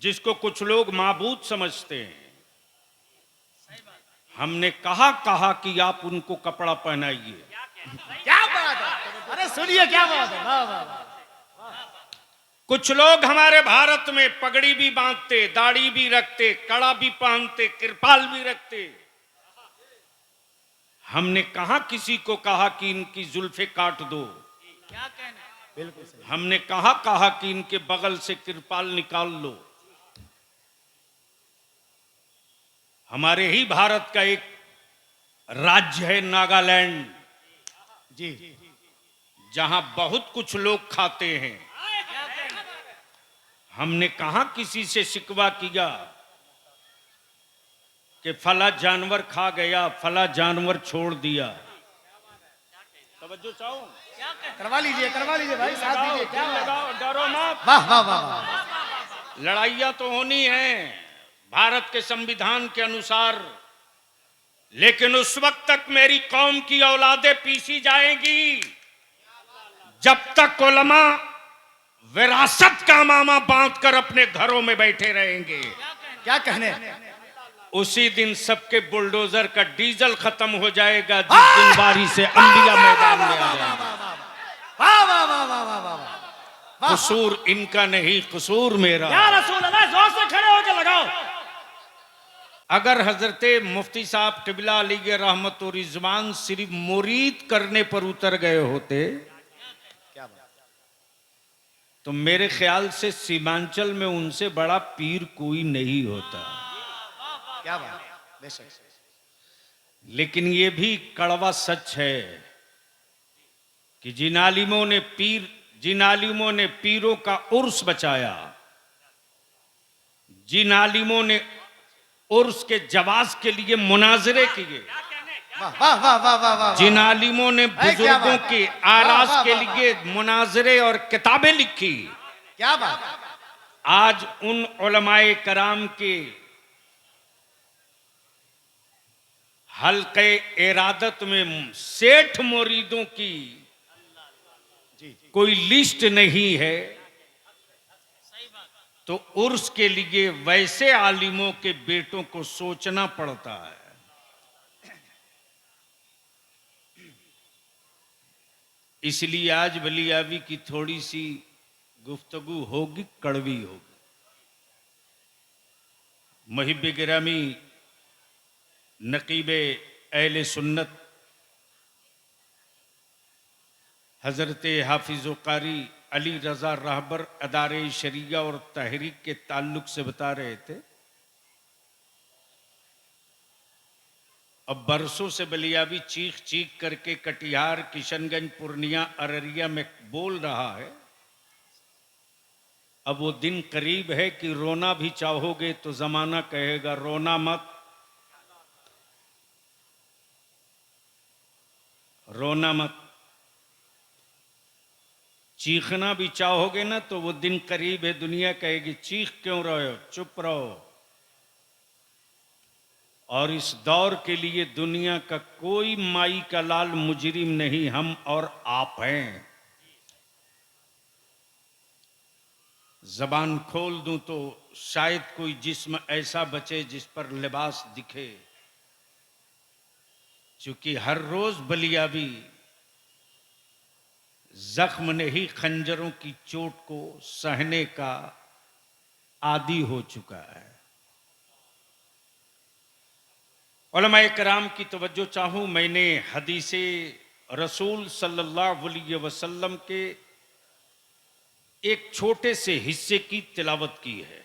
जिसको कुछ लोग माबूद समझते हैं। हमने कहा कि आप उनको कपड़ा पहनाइए। क्या बात है, अरे सुनिए क्या बात है, वाह वाह वाह। कुछ लोग हमारे भारत में पगड़ी भी बांधते, दाढ़ी भी रखते, कड़ा भी पहनते, कृपाल भी रखते। हमने कहा किसी को कहा कि इनकी जुल्फे काट दो। क्या कहना, बिल्कुल सही। हमने कहा कि इनके बगल से कृपाल निकाल लो। हमारे ही भारत का एक राज्य है नागालैंड, जी, जहां बहुत कुछ लोग खाते हैं। हमने कहा किसी से शिकवा किया कि फला जानवर खा गया, फला जानवर छोड़ दिया। तवज्जो चाहो, करवा लीजिए भाई, साथ दीजिए, क्या लगाओ, डरो मत। वाह वाह वाह वाह। लड़ाइयां तो होनी है भारत के संविधान के अनुसार, लेकिन उस वक्त तक मेरी कौम की औलादें पीसी जाएंगी जब तक उलमा विरासत का मामा बांध कर अपने घरों में बैठे रहेंगे। क्या कहने, उसी दिन सबके बुलडोजर का डीजल खत्म हो जाएगा, जिस दिन बारी से अंबिया मैदान में आ जाएंगे। वाह वाह वाह वाह वाह वाह। कसूर इनका नहीं, कसूर मेरा। या रसूल अल्लाह, जोर से खड़े होकर लगाओ। अगर हजरते मुफ्ती साहब क़िबला अलैहि रहमत और रिजवान सिर्फ मुरीद करने पर उतर गए होते, क्या बात, तो मेरे ख्याल से सीमांचल में उनसे बड़ा पीर कोई नहीं होता। क्या बात, बेशक। लेकिन ये भी कड़वा सच है कि जिन आलिमों ने पीरों का उर्स बचाया, जिन आलिमों ने उर्स के जवाज के लिए मुनाजरे किए, वाह वाह वाह वाह वाह वाह। जिन आलिमों ने बुजुर्गों के आराज के लिए मुनाजरे और किताबें लिखी, क्या बात, आज उन उलमाए कराम के हल्के इरादत में सेठ मुरीदों की कोई लिस्ट नहीं है, तो उर्स के लिए वैसे आलिमों के बेटों को सोचना पड़ता है। इसलिए आज बलियावी की थोड़ी सी गुफ्तगू होगी, कड़वी होगी। मुहिब गिरामी नकीबे अहले सुन्नत हजरत हाफिज कारी अली रजा रहबर अदारे शरिया और तहरीक के ताल्लुक से बता रहे थे। अब बरसों से बलियावी चीख चीख करके कटिहार, किशनगंज, पूर्णिया, अररिया में बोल रहा है। अब वो दिन करीब है कि रोना भी चाहोगे तो जमाना कहेगा रोना मत, रोना मत। चीखना भी चाहोगे ना तो वो दिन करीब है, दुनिया कहेगी चीख क्यों रहे हो, चुप रहो। और इस दौर के लिए दुनिया का कोई माई का लाल मुजरिम नहीं, हम और आप हैं। जबान खोल दूं तो शायद कोई जिस्म ऐसा बचे जिस पर लिबास दिखे, क्योंकि हर रोज बलियावी जख्म नहीं खंजरों की चोट को सहने का आदी हो चुका है। उलमाए कराम की तवज्जो चाहूं, मैंने हदीसे रसूल सल्लल्लाहु अलैहि वसल्लम के एक छोटे से हिस्से की तिलावत की है।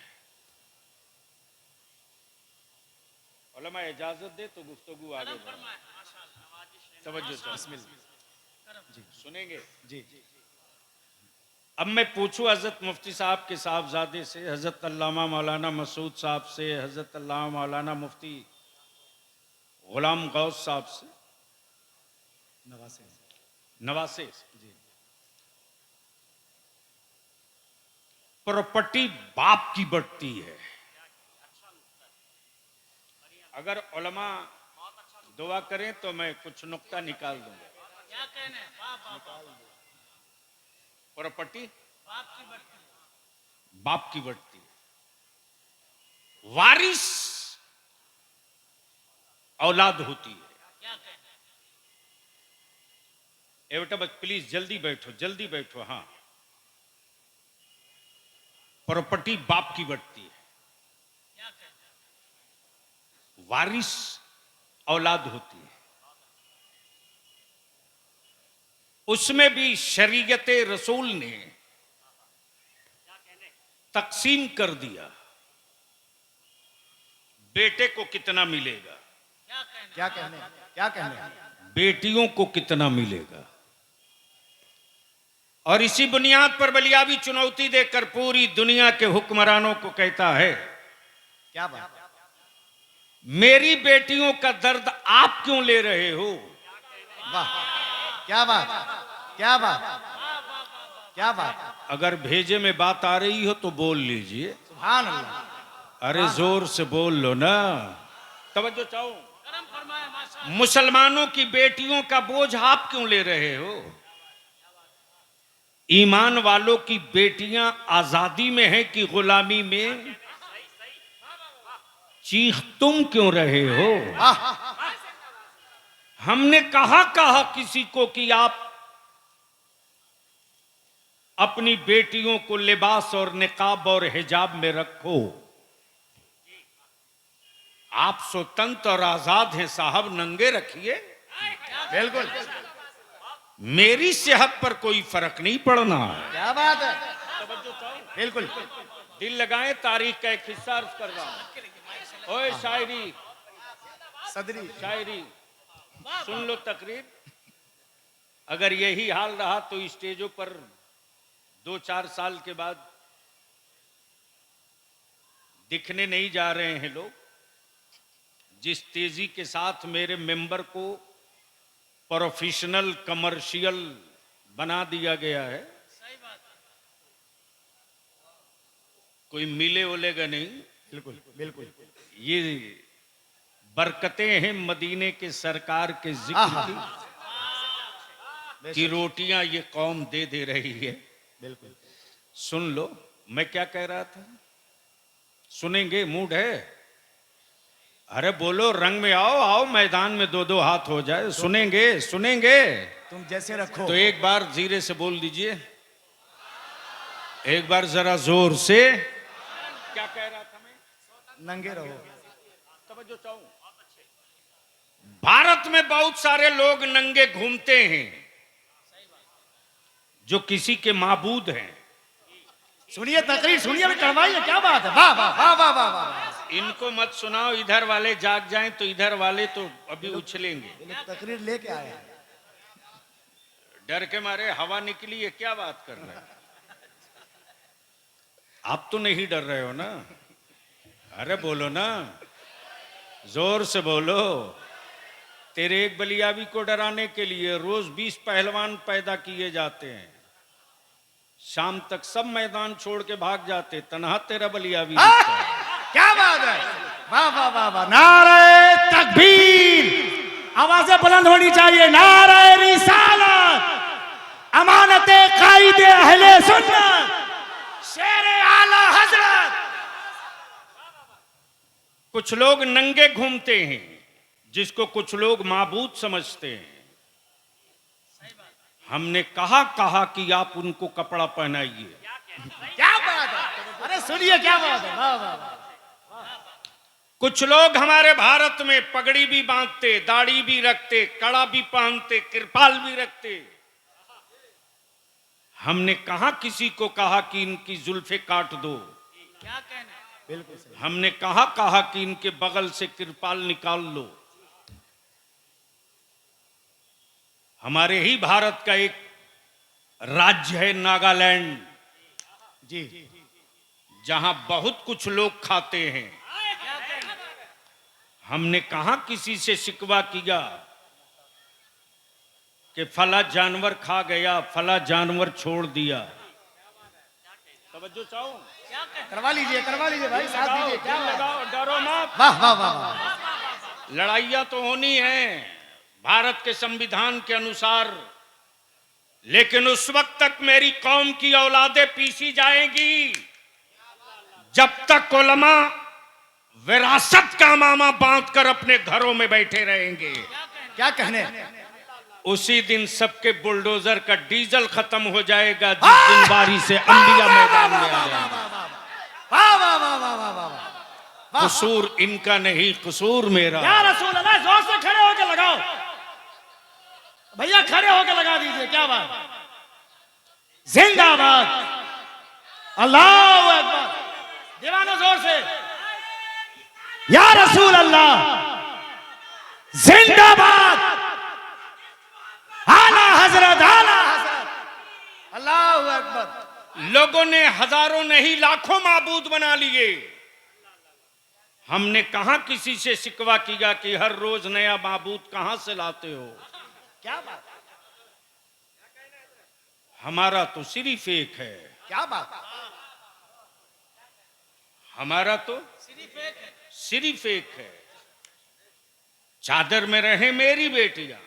उलमा इजाजत दे तो गुफ्तगू आगे बढ़े। तवज्जो चाहूं, जी सुनेंगे जी। अब मैं पूछूं हजरत मुफ्ती साहब के साहबजादे से, हजरत अल्लामा मौलाना मसूद साहब से, हजरत अल्लामा मौलाना मुफ्ती गुलाम गौस साहब से, नवासे जी, प्रॉपर्टी बाप की बढ़ती है। अगर उलमा दुआ करें तो मैं कुछ नुक्ता निकाल दूंगा। क्या कहने, प्रॉपर्टी बाप की बढ़ती है। वारिस औलाद होती है। ए बेटा बस प्लीज जल्दी बैठो। हाँ, प्रॉपर्टी बाप की बढ़ती है, वारिस औलाद होती है। उसमें भी शरीयत रसूल ने तकसीम कर दिया, बेटे को कितना मिलेगा, क्या कहने बेटियों को कितना मिलेगा। और इसी बुनियाद पर बलियावी चुनौती देकर पूरी दुनिया के हुक्मरानों को कहता है, क्या बात, मेरी बेटियों का दर्द आप क्यों ले रहे हो। वाह, क्या बात, क्या बात, क्या बात। अगर भेजे में बात आ रही हो तो बोल लीजिए। सुभान अल्लाह। अरे जोर से बोल लो ना, तवज्जो चाहो। मुसलमानों की बेटियों का बोझ आप क्यों ले रहे हो। ईमान वालों की बेटियां आजादी में हैं कि गुलामी में, चीख तुम क्यों रहे हो। हमने कहा किसी को कि आप अपनी बेटियों को लिबास और निकाब और हिजाब में रखो। आप स्वतंत्र और आजाद हैं साहब, नंगे रखिए। बिल्कुल, मेरी सेहत पर कोई फर्क नहीं पड़ना है। क्या बात है, बिल्कुल। दिल लगाएं, तारीख का एक हिस्सा अर्ज कर रहा हूं। ओए शायरी सदरी, शायरी सुन लो तकरीर। अगर यही हाल रहा तो स्टेजों पर 2-4 साल के बाद दिखने नहीं जा रहे हैं लोग। जिस तेजी के साथ मेरे मेंबर को प्रोफेशनल कमर्शियल बना दिया गया है, कोई मिले ओलेगा नहीं। बिल्कुल बिल्कुल। ये बरकतें हैं मदीने के सरकार के जिक्र की रोटियां ये कौम दे दे रही है। बिल्कुल, सुन लो मैं क्या कह रहा था, सुनेंगे, मूड है। अरे बोलो, रंग में आओ मैदान में 2-2 हाथ हो जाए। सुनेंगे तुम जैसे रखो। तो एक बार धीरे से बोल दीजिए, एक बार जरा जोर से। क्या कह रहा था मैं, नंगे रहो। तवज्जो चाहूं। भारत में बहुत सारे लोग नंगे घूमते हैं जो किसी के माबूद हैं। सुनिए तकरीर, सुनिए, करवाइए। क्या बात है, वाह वाह वाह वाह वाह वाह। इनको मत सुनाओ, इधर वाले जाग जाएं तो इधर वाले तो अभी उछलेंगे। तकरीर लेके आए हैं। डर के मारे हवा निकली है, क्या बात कर रहे हैं आप। तो नहीं डर रहे हो ना। अरे बोलो ना, जोर से बोलो। तेरे एक बलियावी को डराने के लिए रोज 20 पहलवान पैदा किए जाते हैं, शाम तक सब मैदान छोड़ के भाग जाते, तनहा तेरा बलियावी। क्या बात है, वाह वाह वाह वाह। नारे तकबीर, आवाजें बुलंद होनी चाहिए। नारे रिसालत, अमानते कायदे अहले सुन्नत, शेरे आला हजरत। कुछ लोग नंगे घूमते हैं जिसको कुछ लोग माबूद समझते हैं। हमने कहा कि आप उनको कपड़ा पहनाइए। क्या बात है, अरे सुनिए, क्या बात है, वाह वाह वाह। कुछ लोग हमारे भारत में पगड़ी भी बांधते, दाढ़ी भी रखते, कड़ा भी पहनते, कृपाल भी रखते। हमने कहा किसी को कहा कि इनकी जुल्फे काट दो। क्या कहना, बिल्कुल सही। हमने कहा कि इनके बगल से कृपाल निकाल लो। हमारे ही भारत का एक राज्य है नागालैंड जी, जहां बहुत कुछ लोग खाते हैं। हमने कहा किसी से शिकवा किया कि फला जानवर खा गया, फला जानवर छोड़ दिया। तवज्जो चाहो, करवा लीजिए भाई, साथ दीजिए। क्या लगाओ, डरो मत। वाह वाह वाह वाह। लड़ाइयां तो होनी है भारत के संविधान के अनुसार, लेकिन उस वक्त तक मेरी कौम की औलादें पीसी जाएंगी जब तक उलमा विरासत का मामा बांध कर अपने घरों में बैठे रहेंगे। क्या कहने? उसी दिन सबके बुलडोजर का डीजल खत्म हो जाएगा, जिस दिन बारी से अंबिया मैदान में आ जाएंगे। वाह वाह वाह वाह वाह वाह वाह। कसूर इनका नहीं, कसूर मेरा। या रसूल अल्लाह, जोर से खड़े होकर लगाओ भैया, खड़े होकर लगा दीजिए। क्या बात, जिंदाबाद, अल्लाह अकबर। दीवानो जोर से, या रसूल अल्लाह जिंदाबाद, आला हजरत, आला हजरत, अल्लाह अकबर। लोगों ने हजारों नहीं लाखों माबूद बना लिए। हमने कहां किसी से शिकवा किया कि हर रोज नया माबूद कहां से लाते हो। क्या बात, हमारा तो सिर्फ एक है। क्या बात, हमारा तो सिर्फ एक है। चादर में रहे मेरी बेटियां,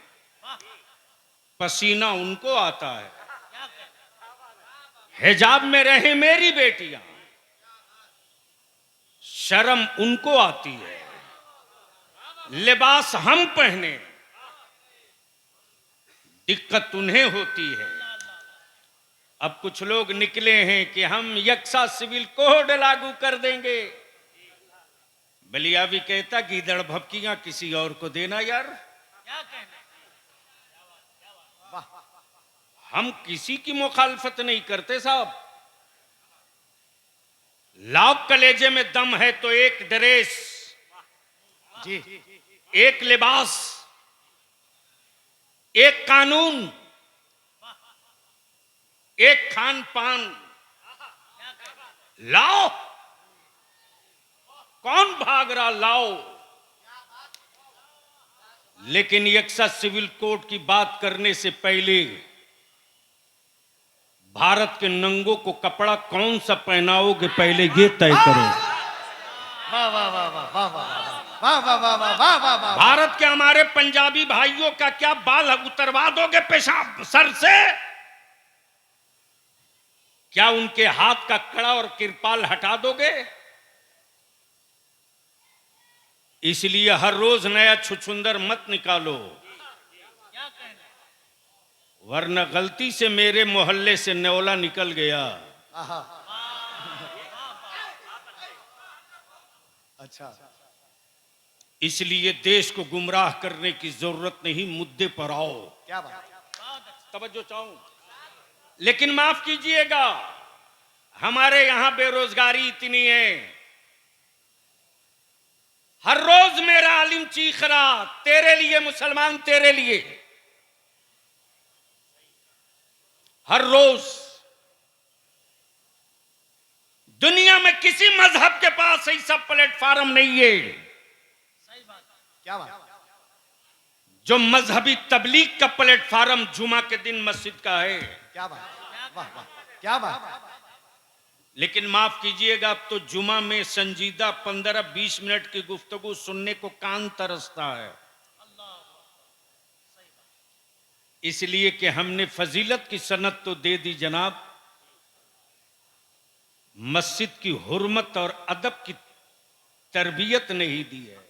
पसीना उनको आता है। हिजाब में रहे मेरी बेटियां, शर्म उनको आती है। लिबास हम पहने, दिक्कत उन्हें होती है। अब कुछ लोग निकले हैं कि हम यक्सा सिविल कोड लागू कर देंगे। बलिया भी कहता गीदड़ भपकियां किसी और को देना यार। हम किसी की मुखालफत नहीं करते साहब। लाओ कलेजे में दम है तो एक ड्रेस, जी, एक लिबास, एक कानून, एक खान पान लाओ। कौन भाग रहा, लाओ। लेकिन यक्सा सिविल कोड की बात करने से पहले भारत के नंगों को कपड़ा कौन सा पहनाओगे, पहले ये तय करो। वाह वाह वाह वाह वाह वाह वाह वाह वाह वाह वाह वाह वाह। भारत के हमारे पंजाबी भाइयों का क्या बाल उतरवा दोगे पेशाब सर से? क्या उनके हाथ का कड़ा और किरपाल हटा दोगे? इसलिए हर रोज नया छुछुंदर मत निकालो, वरना गलती से मेरे मोहल्ले से न्योला निकल गया। अच्छा, इसलिए देश को गुमराह करने की जरूरत नहीं, मुद्दे पर आओ। क्या बात, तवज्जो चाहूं, लेकिन माफ कीजिएगा, हमारे यहां बेरोजगारी इतनी है। हर रोज मेरा आलिम चीख रहा, तेरे लिए मुसलमान, तेरे लिए। हर रोज दुनिया में किसी मजहब के पास ऐसा प्लेटफॉर्म नहीं है क्या बात, जो मजहबी तबलीग का प्लेटफॉर्म जुमा के दिन मस्जिद का है। क्या बात, वाह वाह, क्या बात। लेकिन माफ कीजिएगा, अब तो जुमा में संजीदा 15-20 मिनट की गुफ्तगू सुनने को कान तरसता है। इसलिए कि हमने फजीलत की सनद तो दे दी जनाब, मस्जिद की हुर्मत और अदब की तरबियत नहीं दी है।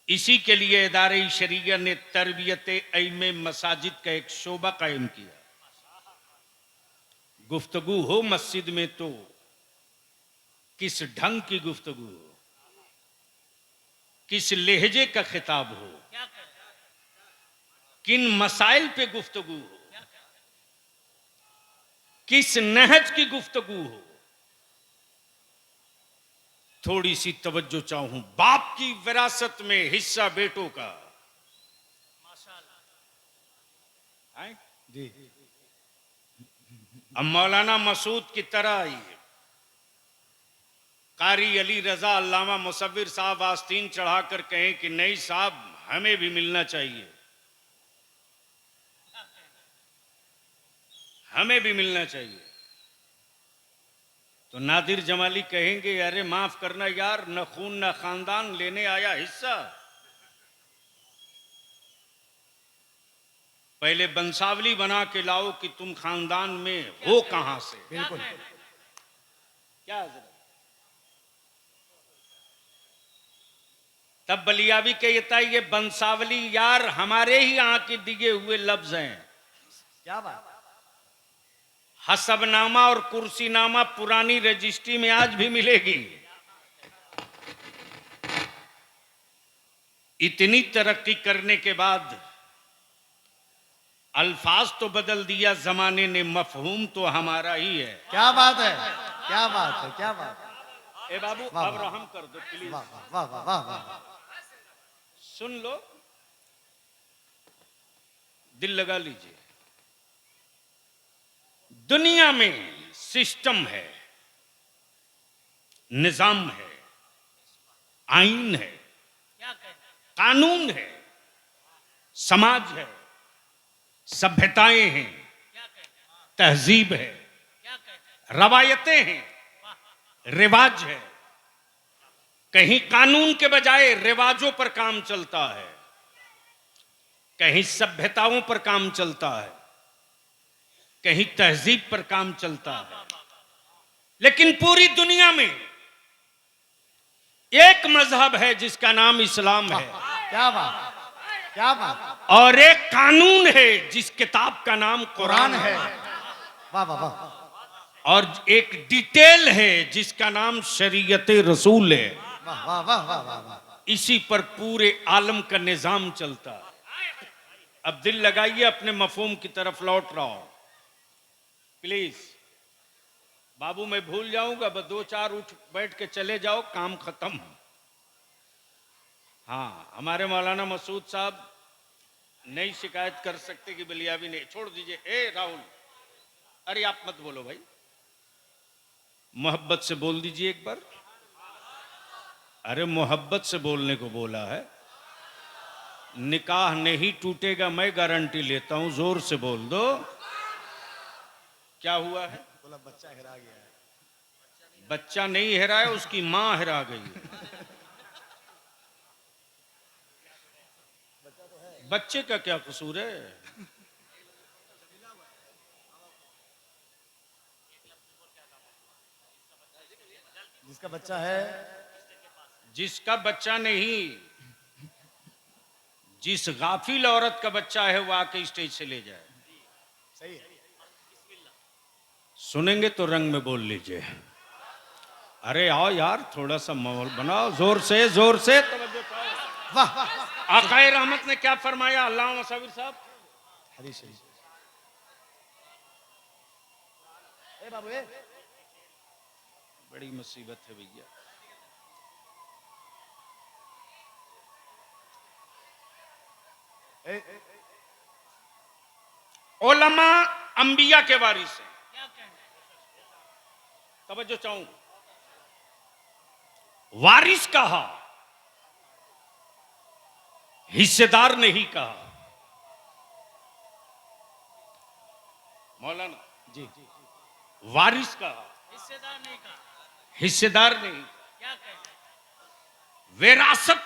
इसी के लिए इदारे शरीया ने तरबियत ऐमे मसाजिद का एक शोबा कायम किया। गुफ्तगू हो मस्जिद में तो किस ढंग की गुफ्तगू हो, किस लहजे का खिताब हो, किन मसाइल पे गुफ्तगू हो, किस नहज की गुफ्तगू हो। थोड़ी सी तवज्जो चाहूं, बाप की विरासत में हिस्सा बेटों का। माशाल्लाह जी, अब मौलाना मसूद की तरह ही कारी अली रजा अल्लामा मुसव्विर साहब आस्तीन चढ़ाकर कहें कि नहीं साहब हमें भी मिलना चाहिए, हमें भी मिलना चाहिए, तो नादिर जमाली कहेंगे अरे माफ करना यार, न खून न खानदान, लेने आया हिस्सा। पहले बंसावली बना के लाओ कि तुम खानदान में हो कहां से। बिल्कुल, क्या हजरत? तब बलियावी कहता है ये बंसावली यार हमारे ही यहाँ के दिए हुए लफ्ज हैं। क्या बात। हसबनामा और कुर्सीनामा पुरानी रजिस्ट्री में आज भी मिलेगी। इतनी तरक्की करने के बाद अल्फाज तो बदल दिया जमाने ने, मफहूम तो हमारा ही है। क्या बात है, क्या बात है, क्या बात है। ए बाबू वाह, अब वाह। रहम कर दो प्लीज। वाह वाह वाह वाह वाह। सुन लो, दिल लगा लीजिए। दुनिया में सिस्टम है, निजाम है, आईन है, कानून है, समाज है, सभ्यताएं हैं, तहजीब है, रवायतें हैं, रिवाज है। कहीं कानून के बजाय रिवाजों पर काम चलता है, कहीं सभ्यताओं पर काम चलता है, कहीं तहजीब पर काम चलता है। लेकिन पूरी दुनिया में एक मजहब है जिसका नाम इस्लाम है। क्या बात, क्या बात। और एक कानून है जिस किताब का नाम कुरान कुरान है। है। वाह वाह वाह। और एक डिटेल है जिसका नाम शरीयत रसूल है। वाह वाह वाह वाह वाह वाह। इसी पर पूरे आलम का निजाम चलता है। अब दिल लगाइए, अपने मफहूम की तरफ लौट रहा हूं प्लीज। बाबू मैं भूल जाऊंगा, बस दो चार उठ बैठ के चले जाओ, काम खत्म। हाँ, हमारे मौलाना मसूद साहब नहीं शिकायत कर सकते कि बलियावी नहीं। छोड़ दीजिए। ए राहुल, अरे आप मत बोलो भाई, मोहब्बत से बोल दीजिए एक बार। अरे मोहब्बत से बोलने को बोला है। निकाह नहीं टूटेगा, मैं गारंटी लेता हूं। जोर से बोल दो। क्या हुआ है? बोला बच्चा हिरा गया है। बच्चा नहीं हिरा है, उसकी मां हिरा गई है। बच्चे का क्या कसूर है? जिसका बच्चा है, जिसका बच्चा नहीं, जिस गाफिल औरत का बच्चा है वो आके स्टेज से ले जाए। सही है। सुनेंगे तो रंग में बोल लीजिए। अरे आओ यार, थोड़ा सा माहौल बनाओ, जोर से जोर से। तवज्जो पाओ। वाह वाह। आकाए रहमत ने क्या फरमाया? अल्लाह मसाविर साहब, हदीस शरीफ। ए बाबू ए। बड़ी मुसीबत है भैया। ए, ए, उलमा अंबिया के वारिस हैं। तवज्जो चाहूं, वारिस कहा, हिस्सेदार नहीं कहा। मौलाना जी। वारिस कहा, हिस्सेदार नहीं कहा। हिस्सेदार नहीं। क्या कहें? विरासत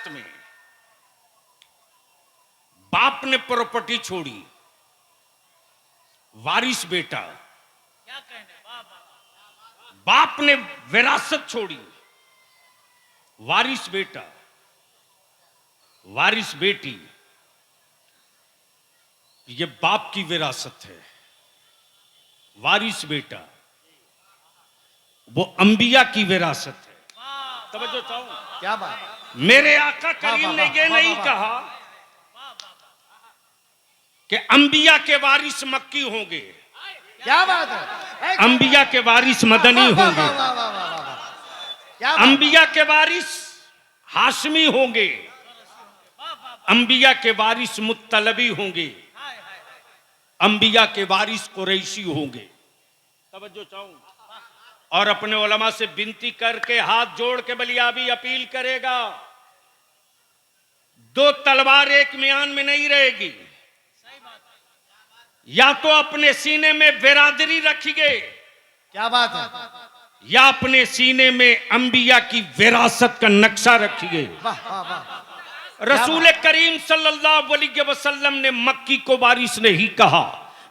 में बाप ने प्रॉपर्टी छोड़ी, वारिस बेटा। क्या कहने? वाह वाह। बाप ने विरासत छोड़ी, वारिस बेटा, वारिस बेटी। ये बाप की विरासत है। वारिस बेटा वो अंबिया की विरासत है। तवज्जो चाहूं, क्या बात। मेरे आका करीम ने ये वाह, नहीं वाह, कहा कि अंबिया के वारिस मक्की होंगे, क्या बात है। अंबिया के वारिस मदनी वाह, वाह, होंगे, वाह, वाह, वाह, वाह, वाह। क्या बात। अंबिया के वारिस हाशमी होंगे, अंबिया के वारिस मुत्तलबी होंगे, अंबिया के वारिस कुरैशी होंगे। तवज्जो चाहूं, और अपने उलमा से विनती करके हाथ जोड़ के बलियाबी अपील करेगा, दो तलवार एक म्यान में नहीं रहेगी। या तो अपने सीने में बिरादरी रखिए, क्या बात है। या अपने सीने में अंबिया की विरासत का नक्शा रखिए। वाह वाह वाह। रसूल करीम सल्लल्लाहु अलैहि वसल्लम ने मक्की को वारिस नहीं कहा,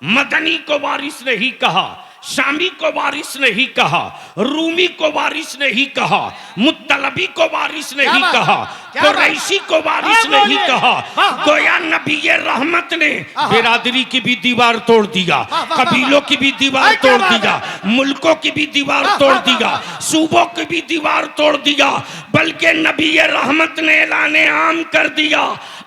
मदनी को वारिस नहीं कहा, शामी को वारिस नहीं कहा, रूमी को वारिस नहीं कहा, मुत्तलबी को वारिस नहीं बात? कहा, क्या बात? कुरैशी को वारिस हाँ, नहीं बोलिए। कहा। वाह, वाह। गोया नबी रहमत ने हाँ। बिरादरी की भी दीवार तोड़ दिया, वाह, वाह, कबीलों वाह। की भी दीवार अरे, क्या तोड़ बात दिया, मुल्कों की भी दीवार वाह, तोड़ वाह, वाह, दिया, वाह। सूबों की भी दीवार तोड़ दिया, बल्कि नबी रहमत ने ऐलाने आम कर दिया,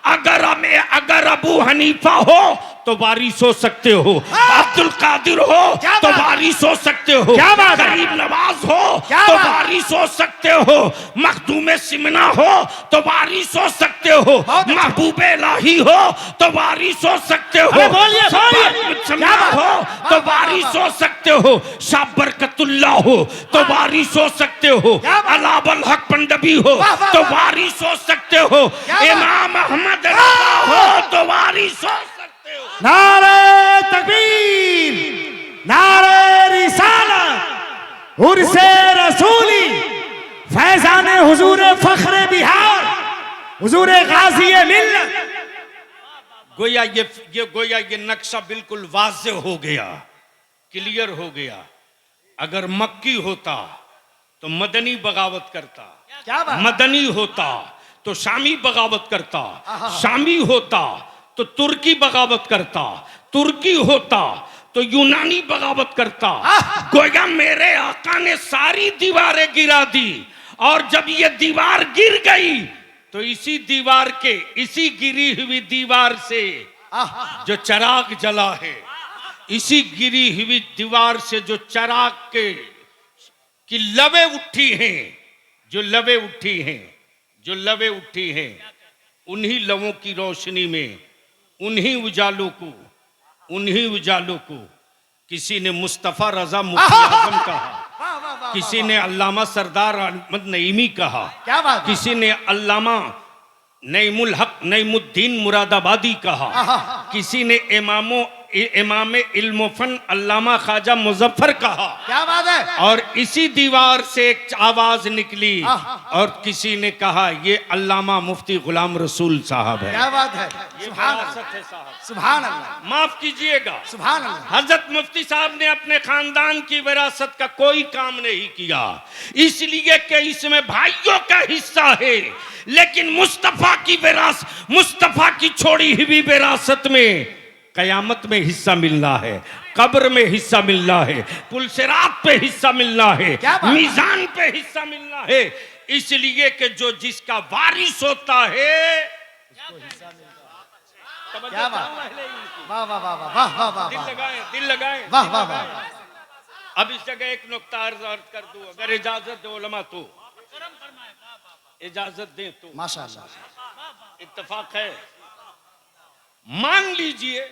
अगर अबू हनीफा हो तो वारिस हो सकते हो, अब्दुल कादिर हो क्या तो बात? वारिस हो सकते हो, क्या बात है? गरीब नवाज हो क्या तो बात? वारिस हो सकते हो, मखदूम सिमना हो तो वारिस हो सकते हो, बहुत अच्छा। महबूब इलाही हो तो वारिस हो सकते हो, अरे बोलिए, बोलिए। सम्मा क्या बात? हो वाह, तो वाह, वाह, वारिस वाह। हो सकते हो, शाह बरकतुल्ला हो तो वारिस हो सकते हो, क्या बात? अलावल हक पंडबी हो वाह, वाह, तो वाह। वारिस हो सकते हो, क्या बात? इमाम अहमद रजा हो तो वारिस हो सकते हो। नारे तकबीर, नारे रिसालत, उर्से रसूली, फैजाने हुजूर फख्रे बिहार, हुजूर गाजी मिल्लत। गोया ये नक्शा बिल्कुल वाज़े हो गया, क्लियर हो गया। अगर मक्की होता तो मदनी बगावत करता, क्या बात? मदनी होता तो शामी बगावत करता, शामी होता तो तुर्की बगावत करता, तुर्की होता तो यूनानी बगावत करता। गोया मेरे आका ने सारी दीवारें गिरा दी, और जब ये दीवार गिर गई तो इसी दीवार के, इसी गिरी हुई दीवार से जो चराग जला है, इसी गिरी हुई दीवार से जो चराग के की लवे उठी हैं, जो लवे उठी हैं, जो लवे उठी हैं, उन्हीं लवों की रोशनी में, उन्हीं उजालों को किसी ने मुस्तफा रजा मुफ्ती आजम कहा, किसी ने अल्लामा सरदार अहमद नईमी कहा, क्या बात? किसी ने अल्लामा नईमुल हक नईमुद्दीन मुरादाबादी कहा, किसी ने इमाम इल्म फन अल्लामा ख्वाजा मुजफ्फर कहा, क्या बात है? और इसी दीवार से एक आवाज निकली और किसी ने कहा ये अल्लामा मुफ्ती गुलाम रसूल साहब है। क्या बात है? ये सुभान विरासत अल्लाह, है साहब। सुभान अल्लाह, माफ कीजिएगा, सुभान अल्लाह। हजरत मुफ्ती साहब ने अपने खानदान की विरासत का कोई काम नहीं किया, इसलिए कि इसमें भाइयों का हिस्सा है, लेकिन मुस्तफा की विरासत, मुस्तफा की छोड़ी हुई विरासत में कयामत में हिस्सा मिलना है, कब्र में हिस्सा मिलना है, पुलसिरात पे हिस्सा मिलना है, क्या बात? मीजान पे हिस्सा मिलना है, इसलिए कि जो जिसका वारिस होता है। क्या बात? वाह वाह वाह वाह वाह वाह दिल वाह लगाएं, दिल लगाएं, वाह वाह वाह। अब इस जगह एक नुक्ता अर्ज कर दूं, अगर इजाजत दो उलमा तो, इजाजत दें तो, माशाअल्लाह। इत्तेफाक है। मान लीजिए